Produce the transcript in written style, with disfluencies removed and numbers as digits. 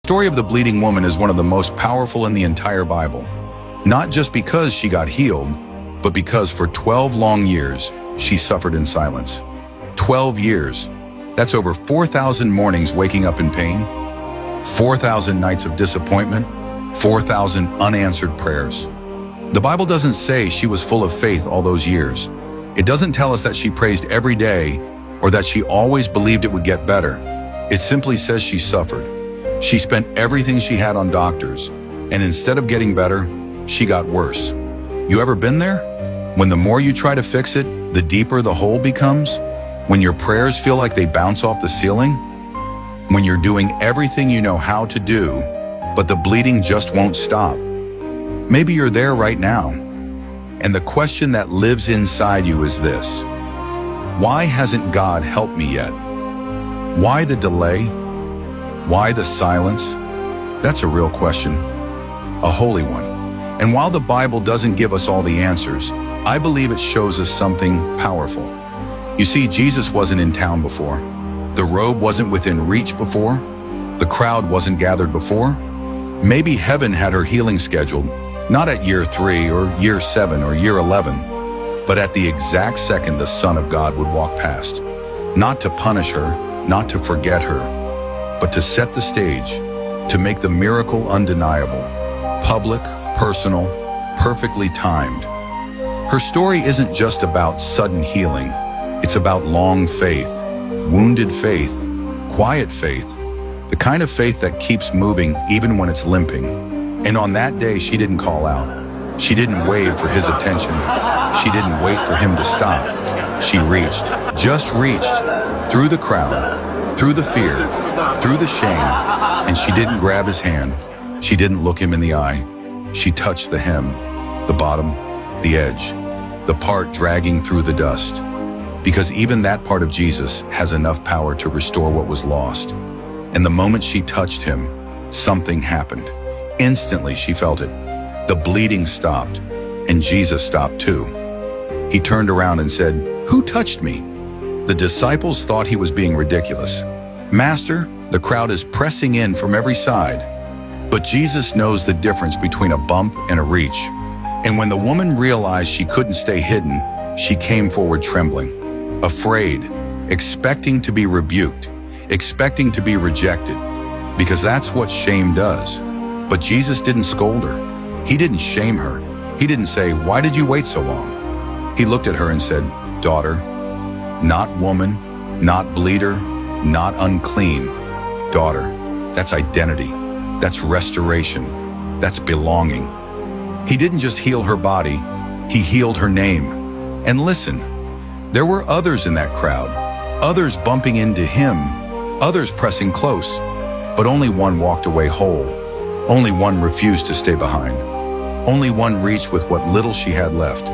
The story of the bleeding woman is one of the most powerful in the entire Bible. Not just because she got healed, but because for 12 long years, she suffered in silence. 12 years. That's over 4,000 mornings waking up in pain, 4,000 nights of disappointment, 4,000 unanswered prayers. The Bible doesn't say she was full of faith all those years. It doesn't tell us that she praised every day or that she always believed it would get better. It simply says she suffered. She spent everything she had on doctors, and instead of getting better, she got worse. You ever been there? When the more you try to fix it, the deeper the hole becomes? When your prayers feel like they bounce off the ceiling? When you're doing everything you know how to do, but the bleeding just won't stop? Maybe you're there right now. And the question that lives inside you is this: why hasn't God helped me yet? Why the delay? Why the silence? That's a real question, a holy one. And while the Bible doesn't give us all the answers, I believe it shows us something powerful. You see, Jesus wasn't in town before. The robe wasn't within reach before. The crowd wasn't gathered before. Maybe heaven had her healing scheduled, not at year 3 or year 7 or year 11, but at the exact second the Son of God would walk past. Not to punish her, not to forget her, but to set the stage, to make the miracle undeniable, public, personal, perfectly timed. Her story isn't just about sudden healing. It's about long faith, wounded faith, quiet faith, the kind of faith that keeps moving even when it's limping. And on that day, she didn't call out. She didn't wave for his attention. She didn't wait for him to stop. She reached, just reached, through the crowd, through the fear, through the shame, and she didn't grab his hand. She didn't look him in the eye. She touched the hem, the bottom, the edge, the part dragging through the dust. Because even that part of Jesus has enough power to restore what was lost. And the moment she touched him, something happened. Instantly, she felt it. The bleeding stopped, and Jesus stopped too. He turned around and said, "Who touched me?" The disciples thought he was being ridiculous. "Master, the crowd is pressing in from every side." But Jesus knows the difference between a bump and a reach. And when the woman realized she couldn't stay hidden, she came forward trembling, afraid, expecting to be rebuked, expecting to be rejected, because that's what shame does. But Jesus didn't scold her. He didn't shame her. He didn't say, "Why did you wait so long?" He looked at her and said, "Daughter," not woman, not bleeder, not unclean. Daughter, that's identity. That's restoration. That's belonging. He didn't just heal her body, he healed her name. And listen, there were others in that crowd, others bumping into him, others pressing close, but only one walked away whole. Only one refused to stay behind. Only one reached with what little she had left.